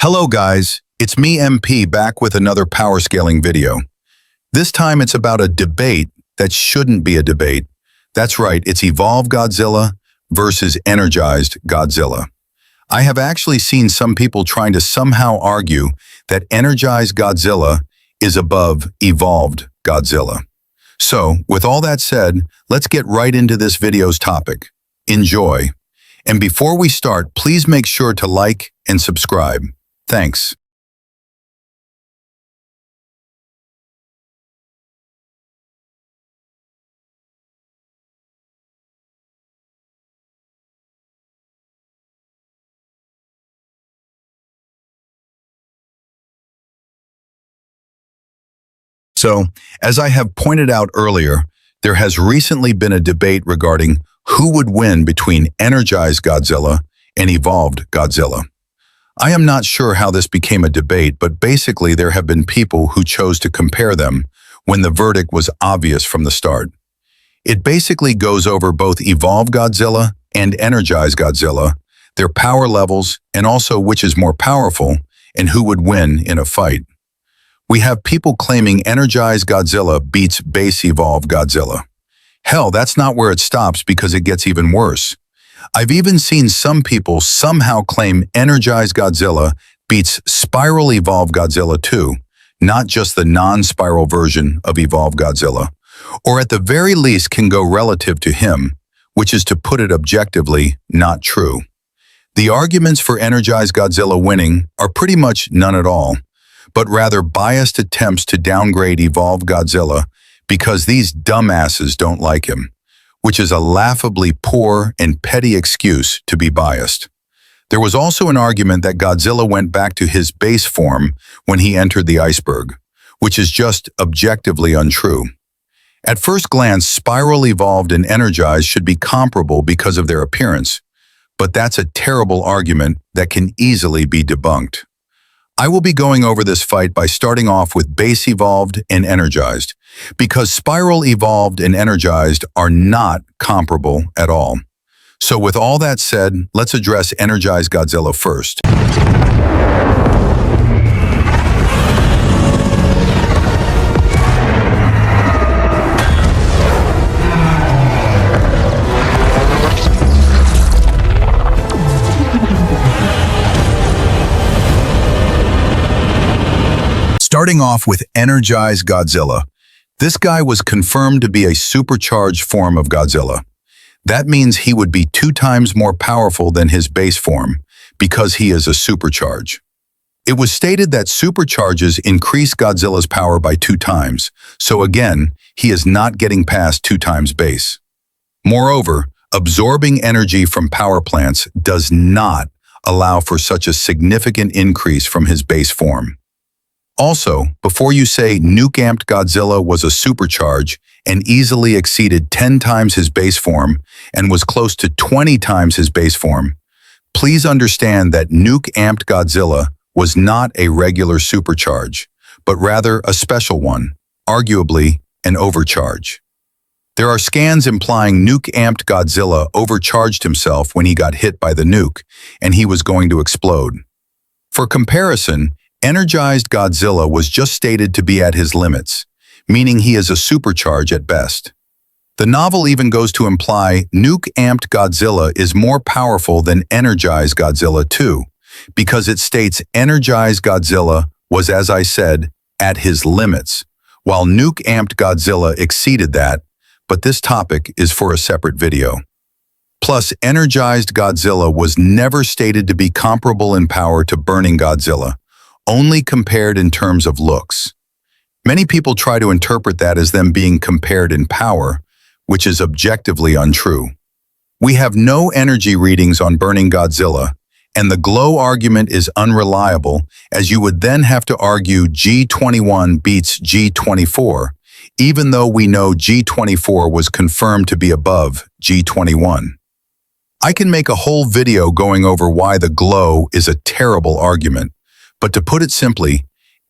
Hello guys, it's me MP back with another power scaling video. This time it's about a debate that shouldn't be a debate. That's right, it's Evolved Godzilla versus Energized Godzilla. I have actually seen some people trying to somehow argue that Energized Godzilla is above Evolved Godzilla. So, with all that said, let's get right into this video's topic. Enjoy. And before we start, please make sure to like and subscribe. Thanks. So, as I have pointed out earlier, there has recently been a debate regarding who would win between Energized Godzilla and Evolved Godzilla. I am not sure how this became a debate, but basically there have been people who chose to compare them when the verdict was obvious from the start. It basically goes over both Evolved Godzilla and Energized Godzilla, their power levels, and also which is more powerful and who would win in a fight. We have people claiming Energized Godzilla beats base Evolved Godzilla. Hell, that's not where it stops because it gets even worse. I've even seen some people somehow claim Energized Godzilla beats Spiral Evolved Godzilla too, not just the non-spiral version of Evolved Godzilla, or at the very least can go relative to him, which is, to put it objectively, not true. The arguments for Energized Godzilla winning are pretty much none at all, but rather biased attempts to downgrade Evolved Godzilla because these dumbasses don't like him, which is a laughably poor and petty excuse to be biased. There was also an argument that Godzilla went back to his base form when he entered the iceberg, which is just objectively untrue. At first glance, Spiral Evolved and Energized should be comparable because of their appearance, but that's a terrible argument that can easily be debunked. I will be going over this fight by starting off with Base Evolved and Energized, because Spiral Evolved and Energized are not comparable at all. So with all that said, let's address Energized Godzilla first. Starting off with Energized Godzilla. This guy was confirmed to be a supercharged form of Godzilla. That means he would be 2 times more powerful than his base form, because he is a supercharge. It was stated that supercharges increase Godzilla's power by 2 times, so again, he is not getting past 2 times base. Moreover, absorbing energy from power plants does not allow for such a significant increase from his base form. Also, before you say nuke-amped Godzilla was a supercharge and easily exceeded 10 times his base form and was close to 20 times his base form, please understand that nuke-amped Godzilla was not a regular supercharge, but rather a special one, arguably an overcharge. There are scans implying nuke-amped Godzilla overcharged himself when he got hit by the nuke, and he was going to explode. For comparison, Energized Godzilla was just stated to be at his limits, meaning he is a supercharge at best. The novel even goes to imply nuke-amped Godzilla is more powerful than Energized Godzilla too, because it states Energized Godzilla was, as I said, at his limits, while nuke-amped Godzilla exceeded that, but this topic is for a separate video. Plus, Energized Godzilla was never stated to be comparable in power to Burning Godzilla, only compared in terms of looks. Many people try to interpret that as them being compared in power, which is objectively untrue. We have no energy readings on Burning Godzilla, and the glow argument is unreliable, as you would then have to argue G21 beats G24, even though we know G24 was confirmed to be above G21. I can make a whole video going over why the glow is a terrible argument, but to put it simply,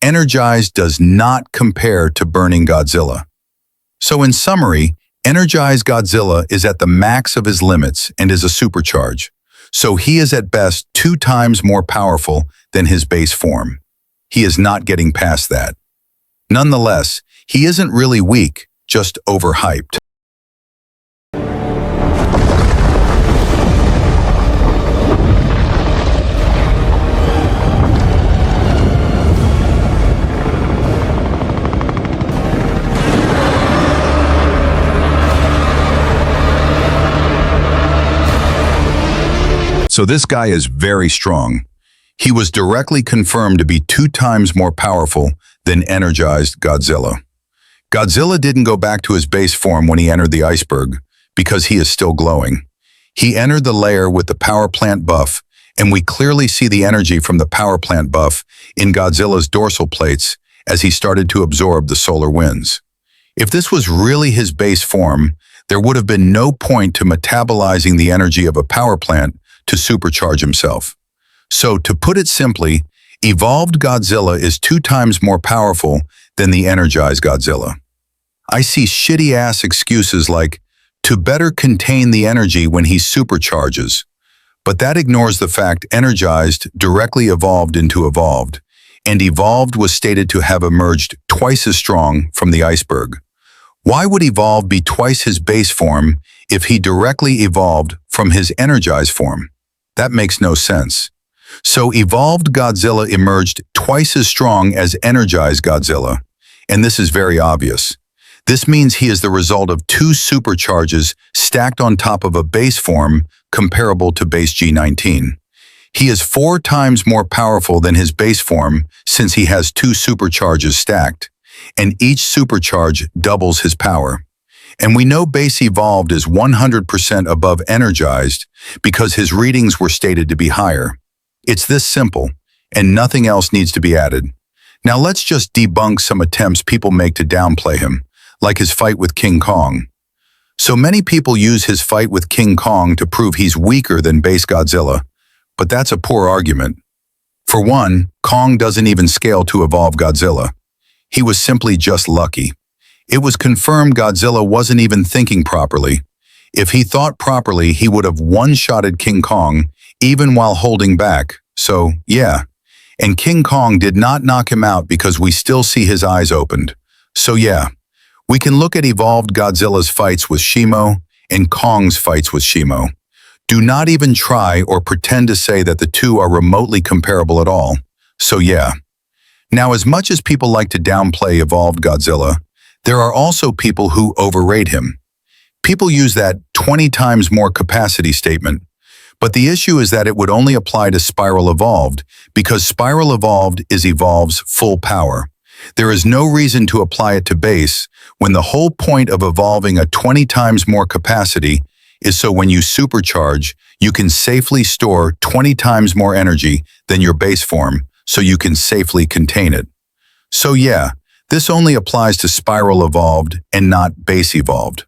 Energized does not compare to Burning Godzilla. So in summary, Energized Godzilla is at the max of his limits and is a supercharge, So he is at best 2 times more powerful than his base form. He is not getting past that. Nonetheless, he isn't really weak, just overhyped. So this guy is very strong. He was directly confirmed to be 2 times more powerful than Energized Godzilla. Godzilla didn't go back to his base form when he entered the iceberg, because he is still glowing. He entered the layer with the power plant buff, and we clearly see the energy from the power plant buff in Godzilla's dorsal plates as he started to absorb the solar winds. If this was really his base form, there would have been no point to metabolizing the energy of a power plant to supercharge himself. So, to put it simply, Evolved Godzilla is 2 times more powerful than the Energized Godzilla. I see shitty-ass excuses like, to better contain the energy when he supercharges. But that ignores the fact Energized directly evolved into Evolved, and Evolved was stated to have emerged twice as strong from the iceberg. Why would Evolved be twice his base form if he directly evolved from his Energized form? That makes no sense. So Evolved Godzilla emerged twice as strong as Energized Godzilla, and this is very obvious. This means he is the result of 2 supercharges stacked on top of a base form comparable to base G19. He is 4 times more powerful than his base form since he has 2 supercharges stacked, and each supercharge doubles his power. And we know base Evolved is 100% above Energized because his readings were stated to be higher. It's this simple, and nothing else needs to be added. Now let's just debunk some attempts people make to downplay him, like his fight with King Kong. So many people use his fight with King Kong to prove he's weaker than base Godzilla, but that's a poor argument. For one, Kong doesn't even scale to Evolved Godzilla. He was simply just lucky. It was confirmed Godzilla wasn't even thinking properly. If he thought properly, he would have one-shotted King Kong, even while holding back. So, yeah. And King Kong did not knock him out because we still see his eyes opened. So yeah, we can look at Evolved Godzilla's fights with Shimo and Kong's fights with Shimo. Do not even try or pretend to say that the two are remotely comparable at all. So yeah. Now, as much as people like to downplay Evolved Godzilla, there are also people who overrate him. People use that 20 times more capacity statement, but the issue is that it would only apply to Spiral Evolved because Spiral Evolved is Evolved's full power. There is no reason to apply it to base when the whole point of evolving a 20 times more capacity is so when you supercharge, you can safely store 20 times more energy than your base form so you can safely contain it. So yeah, this only applies to Spiral Evolved and not base Evolved.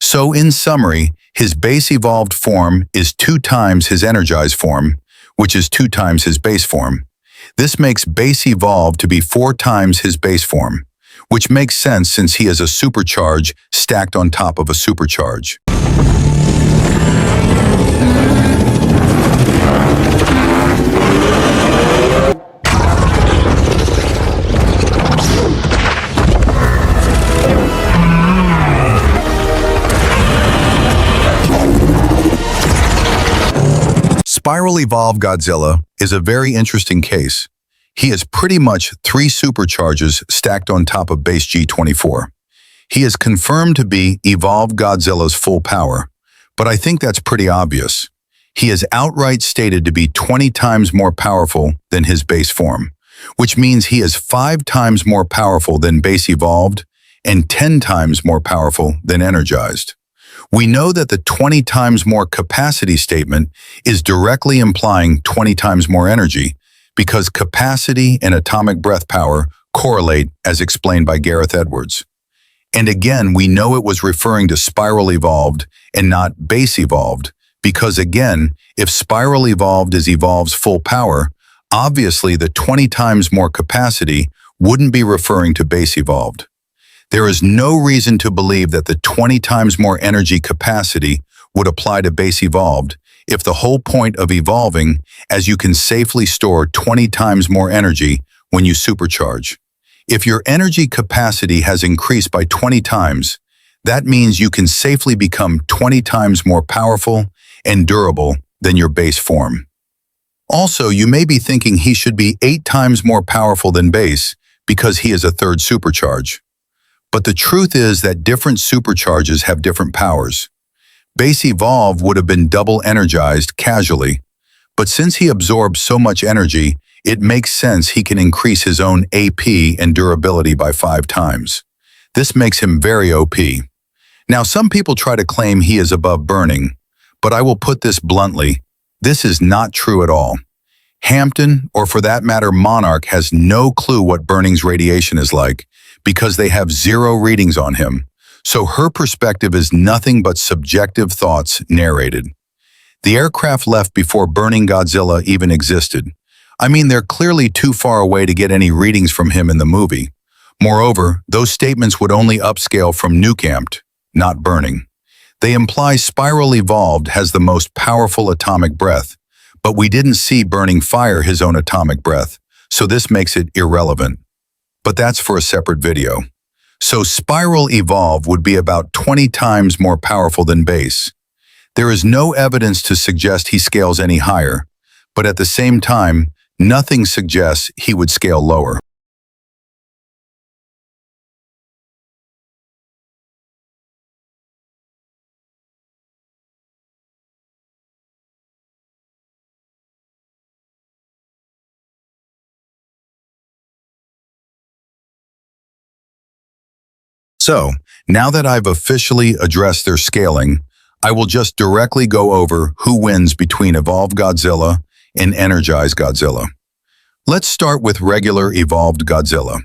So in summary, his base Evolved form is 2 times his Energized form, which is 2 times his base form. This makes base Evolved to be 4 times his base form, which makes sense since he is a supercharge stacked on top of a supercharge. Spiral Evolved Godzilla is a very interesting case. He is pretty much 3 supercharges stacked on top of base G24. He is confirmed to be Evolved Godzilla's full power, but I think that's pretty obvious. He is outright stated to be 20 times more powerful than his base form, which means he is 5 times more powerful than base Evolved and 10 times more powerful than Energized. We know that the 20 times more capacity statement is directly implying 20 times more energy because capacity and atomic breath power correlate as explained by Gareth Edwards. And again, we know it was referring to Spiral Evolved and not base Evolved because again, if Spiral Evolved is Evolved's full power, obviously the 20 times more capacity wouldn't be referring to base Evolved. There is no reason to believe that the 20 times more energy capacity would apply to base Evolved if the whole point of evolving as you can safely store 20 times more energy when you supercharge? If your energy capacity has increased by 20 times, that means you can safely become 20 times more powerful and durable than your base form. Also, you may be thinking he should be 8 times more powerful than base because he is a third supercharge. But the truth is that different supercharges have different powers. Base Evolve would have been double energized casually, but since he absorbs so much energy, it makes sense he can increase his own AP and durability by 5 times. This makes him very OP. Now, some people try to claim he is above burning, but I will put this bluntly, this is not true at all. Hampton, or for that matter Monarch, has no clue what burning's radiation is like because they have 0 readings on him, so her perspective is nothing but subjective thoughts narrated. The aircraft left before burning Godzilla even existed. I mean, they're clearly too far away to get any readings from him in the movie. Moreover, those statements would only upscale from nuke-amped, not burning. They imply Spiral Evolved has the most powerful atomic breath, but we didn't see burning fire his own atomic breath, so this makes it irrelevant. But that's for a separate video. So Spiral Evolve would be about 20 times more powerful than base. There is no evidence to suggest he scales any higher, but at the same time, nothing suggests he would scale lower. So, now that I've officially addressed their scaling, I will just directly go over who wins between Evolved Godzilla and Energized Godzilla. Let's start with regular Evolved Godzilla.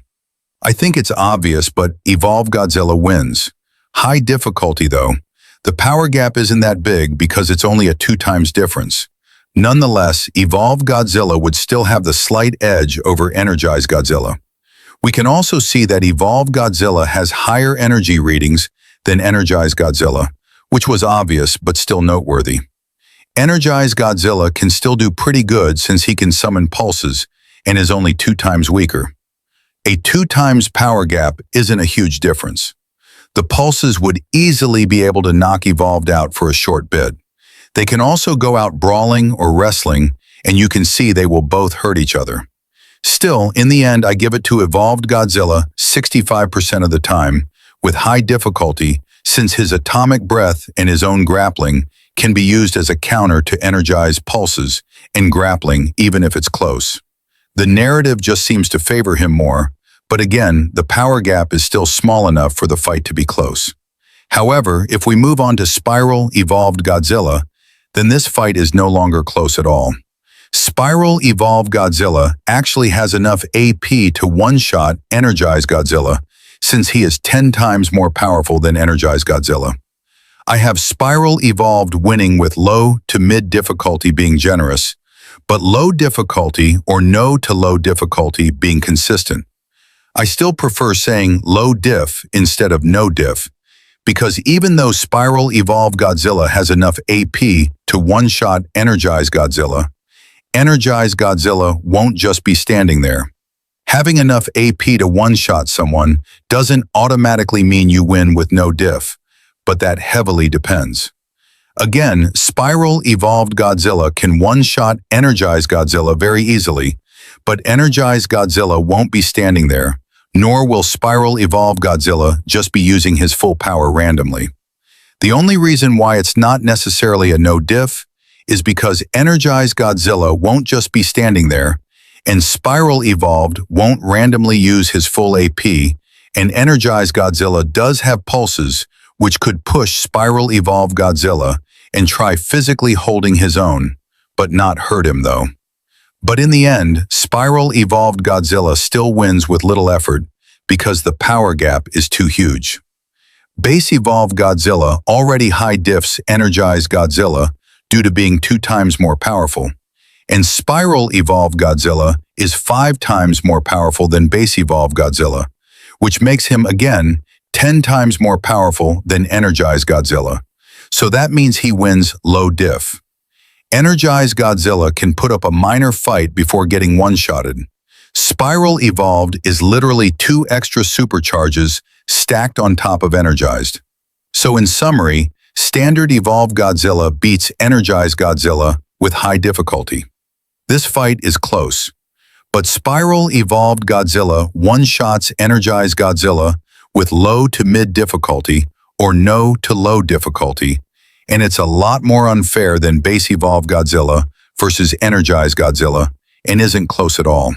I think it's obvious, but Evolved Godzilla wins. High difficulty though. The power gap isn't that big because it's only a 2 times difference. Nonetheless, Evolved Godzilla would still have the slight edge over Energized Godzilla. We can also see that Evolved Godzilla has higher energy readings than Energized Godzilla, which was obvious but still noteworthy. Energized Godzilla can still do pretty good since he can summon pulses and is only 2 times weaker. A 2 times power gap isn't a huge difference. The pulses would easily be able to knock Evolved out for a short bit. They can also go out brawling or wrestling, and you can see they will both hurt each other. Still, in the end, I give it to Evolved Godzilla 65% of the time, with high difficulty, since his atomic breath and his own grappling can be used as a counter to energize pulses and grappling even if it's close. The narrative just seems to favor him more, but again, the power gap is still small enough for the fight to be close. However, if we move on to Spiral Evolved Godzilla, then this fight is no longer close at all. Spiral Evolved Godzilla actually has enough AP to one-shot Energized Godzilla, since he is 10 times more powerful than Energized Godzilla. I have Spiral Evolved winning with low to mid difficulty being generous, but low difficulty or no to low difficulty being consistent. I still prefer saying low diff instead of no diff, because even though Spiral Evolved Godzilla has enough AP to one-shot Energized Godzilla, Energized Godzilla won't just be standing there. Having enough AP to one-shot someone doesn't automatically mean you win with no diff, but that heavily depends. Again, Spiral Evolved Godzilla can one-shot Energized Godzilla very easily, but Energized Godzilla won't be standing there, nor will Spiral Evolved Godzilla just be using his full power randomly. The only reason why it's not necessarily a no diff is because Energized Godzilla won't just be standing there, and Spiral Evolved won't randomly use his full AP, and Energized Godzilla does have pulses which could push Spiral Evolved Godzilla and try physically holding his own, but not hurt him though. But in the end, Spiral Evolved Godzilla still wins with little effort because the power gap is too huge. Base Evolved Godzilla already high diffs Energized Godzilla due to being 2 times more powerful, and Spiral Evolved Godzilla is 5 times more powerful than Base Evolved Godzilla, which makes him again 10 times more powerful than Energized Godzilla. So that means he wins low diff. Energized Godzilla can put up a minor fight before getting one-shotted. Spiral Evolved is literally 2 extra supercharges stacked on top of Energized. So in summary, standard Evolved Godzilla beats Energized Godzilla with high difficulty. This fight is close, but Spiral Evolved Godzilla one-shots Energized Godzilla with low to mid difficulty or no to low difficulty, and it's a lot more unfair than base Evolved Godzilla versus Energized Godzilla and isn't close at all.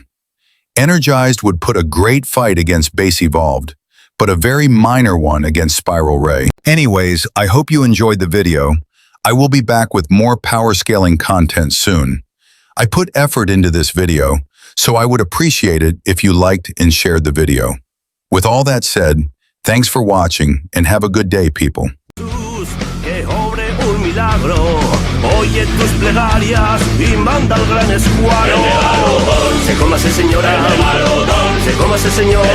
Energized would put a great fight against base Evolved, but a very minor one against Spiral Ray. Anyways, I hope you enjoyed the video. I will be back with more power scaling content soon. I put effort into this video, so I would appreciate it if you liked and shared the video. With all that said, thanks for watching and have a good day, people. Oye tus plegarias y manda al gran escuadrón. Se coma ese señor, se coma ese señor.